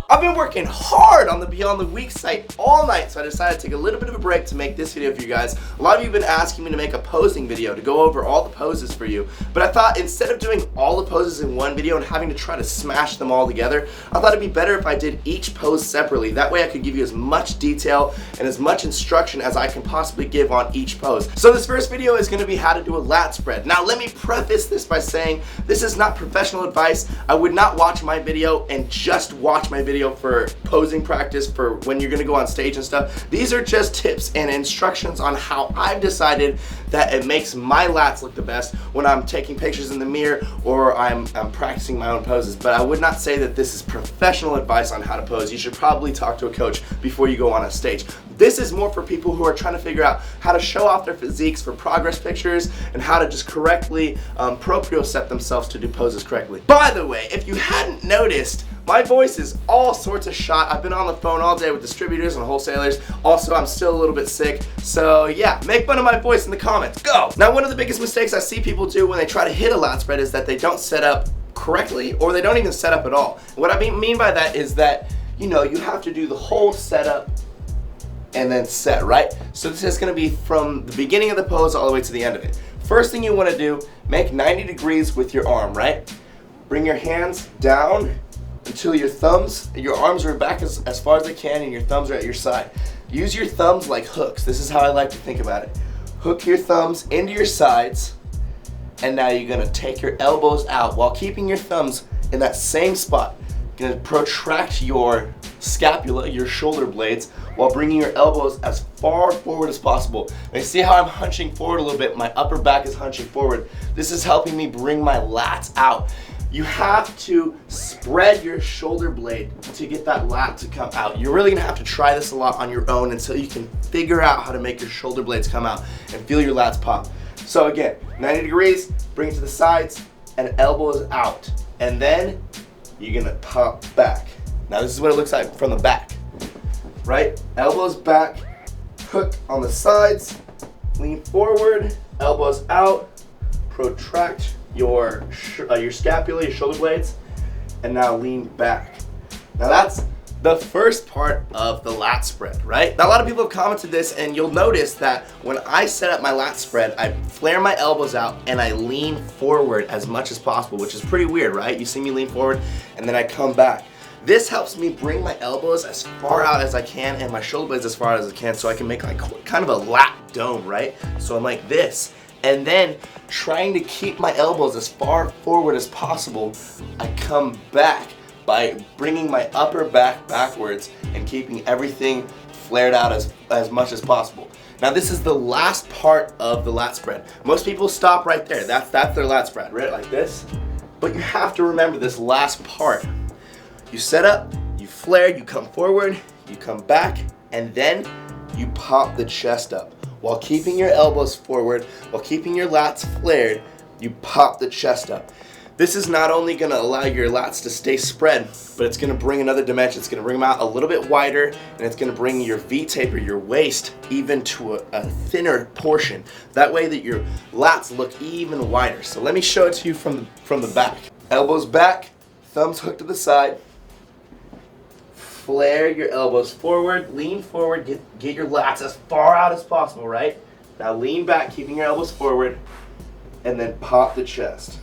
I've been working hard on the Beyond the Week site all night, so I decided to take a little bit of a break to make this video for you guys. A lot of you have been asking me to make a posing video to go over all the poses for you, but I thought instead of doing all the poses in one video and having to try to smash them all together, I thought it'd be better if I did each pose separately. That way I could give you as much detail and as much instruction as I can possibly give on each pose. So this first video is going to be how to do a lat spread. Now let me preface this by saying this is not professional advice. I would not watch my video and just watch my video for posing practice for when you're gonna go on stage and stuff. These are just tips and instructions on how I've decided that it makes my lats look the best when I'm taking pictures in the mirror or I'm practicing my own poses. But I would not say that this is professional advice on how to pose. You should probably talk to a coach before you go on a stage. This is more for people who are trying to figure out how to show off their physiques for progress pictures and how to just correctly propriocept themselves to do poses correctly. By the way, if you hadn't noticed, my voice is all sorts of shot. I've been on the phone all day with distributors and wholesalers. Also, I'm still a little bit sick. So yeah, make fun of my voice in the comments. Go! Now, one of the biggest mistakes I see people do when they try to hit a lat spread is that they don't set up correctly or they don't even set up at all. What I mean by that is that, you know, you have to do the whole setup and then set, right? So this is gonna be from the beginning of the pose all the way to the end of it. First thing you wanna do, make 90 degrees with your arm, right? Bring your hands down until your arms are back as far as they can and your thumbs are at your side. Use your thumbs like hooks. This is how I like to think about it. Hook your thumbs into your sides, and now you're gonna take your elbows out while keeping your thumbs in that same spot. You're gonna protract your scapula, your shoulder blades, while bringing your elbows as far forward as possible. Now you see how I'm hunching forward a little bit? My upper back is hunching forward. This is helping me bring my lats out. You have to spread your shoulder blade to get that lat to come out. You're really gonna have to try this a lot on your own until you can figure out how to make your shoulder blades come out and feel your lats pop. So again, 90 degrees, bring it to the sides, and elbows out. And then you're gonna pop back. Now this is what it looks like from the back, right? Elbows back, hook on the sides, lean forward, elbows out, protract your scapula, your shoulder blades, and now lean back. Now that's the first part of the lat spread, right? Now a lot of people have commented this, and you'll notice that when I set up my lat spread, I flare my elbows out and I lean forward as much as possible, which is pretty weird, right? You see me lean forward and then I come back. This helps me bring my elbows as far out as I can and my shoulder blades as far as I can so I can make like kind of a lat dome, right? So I'm like this. And then trying to keep my elbows as far forward as possible, I come back by bringing my upper back backwards and keeping everything flared out as much as possible. Now this is the last part of the lat spread. Most people stop right there. That's their lat spread, right? Like this. But you have to remember this last part. You set up, you flare, you come forward, you come back, and then you pop the chest up. While keeping your elbows forward, while keeping your lats flared, you pop the chest up. This is not only gonna allow your lats to stay spread, but it's gonna bring another dimension. It's gonna bring them out a little bit wider, and it's gonna bring your V-taper, your waist, even to a thinner portion. That way that your lats look even wider. So let me show it to you from the back. Elbows back, thumbs hooked to the side. Flare your elbows forward, lean forward, get your lats as far out as possible, right? Now lean back, keeping your elbows forward, and then pop the chest.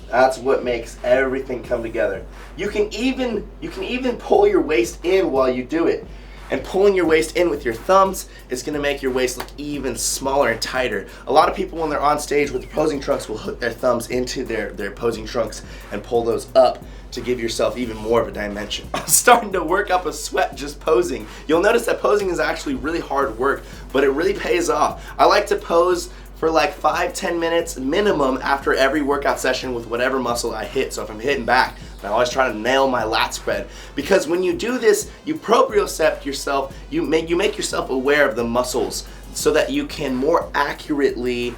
That's what makes everything come together. You can even pull your waist in while you do it. And pulling your waist in with your thumbs is gonna make your waist look even smaller and tighter. A lot of people when they're on stage with the posing trunks will hook their thumbs into their posing trunks and pull those up to give yourself even more of a dimension. I'm starting to work up a sweat just posing. You'll notice that posing is actually really hard work, but it really pays off. I like to pose for like 5-10 minutes minimum after every workout session with whatever muscle I hit. So if I'm hitting back, I always try to nail my lat spread, because when you do this, you propriocept yourself, you make yourself aware of the muscles so that you can more accurately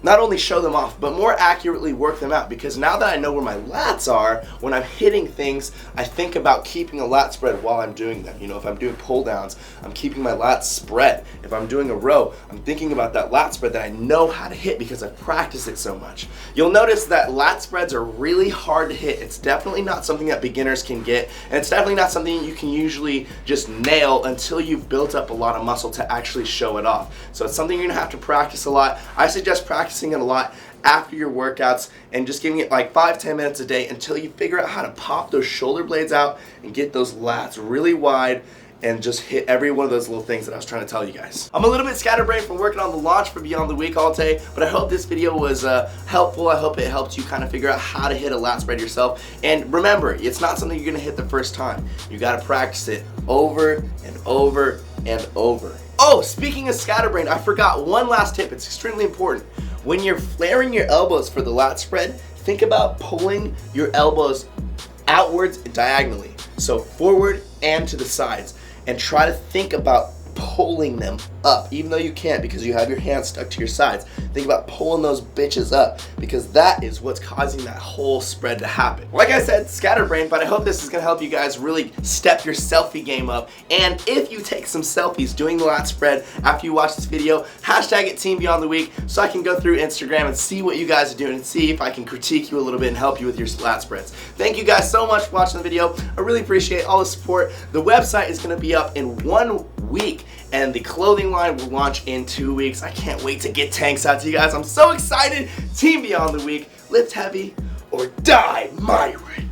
not only show them off, but more accurately work them out, because now that I know where my lats are, when I'm hitting things, I think about keeping a lat spread while I'm doing them. You know, if I'm doing pull downs, I'm keeping my lats spread. If I'm doing a row, I'm thinking about that lat spread that I know how to hit because I've practiced it so much. You'll notice that lat spreads are really hard to hit. It's definitely not something that beginners can get, and it's definitely not something you can usually just nail until you've built up a lot of muscle to actually show it off. So it's something you're gonna have to practice a lot. I suggest practicing it a lot after your workouts and just giving it like 5-10 minutes a day until you figure out how to pop those shoulder blades out and get those lats really wide and just hit every one of those little things that I was trying to tell you guys. I'm a little bit scatterbrained from working on the launch for Beyond the Week all day, but I hope this video was helpful. I hope it helped you kind of figure out how to hit a lat spread yourself. And remember, it's not something you're gonna hit the first time. You gotta practice it over and over and over. Oh, speaking of scatterbrained, I forgot one last tip. It's extremely important. When you're flaring your elbows for the lat spread, think about pulling your elbows outwards diagonally. So forward and to the sides. And try to think about pulling them up, even though you can't because you have your hands stuck to your sides. Think about pulling those bitches up, because that is what's causing that whole spread to happen. Like I said, scatterbrained, but I hope this is gonna help you guys really step your selfie game up. And if you take some selfies doing the lat spread after you watch this video, hashtag it Team Beyond the Week so I can go through Instagram and see what you guys are doing and see if I can critique you a little bit and help you with your lat spreads. Thank you guys so much for watching the video. I really appreciate all the support. The website is gonna be up in 1 week, and the clothing line will launch in 2 weeks. I can't wait to get tanks out to you guys. I'm so excited. Team Beyond the Week, lift heavy or die, MIRIN.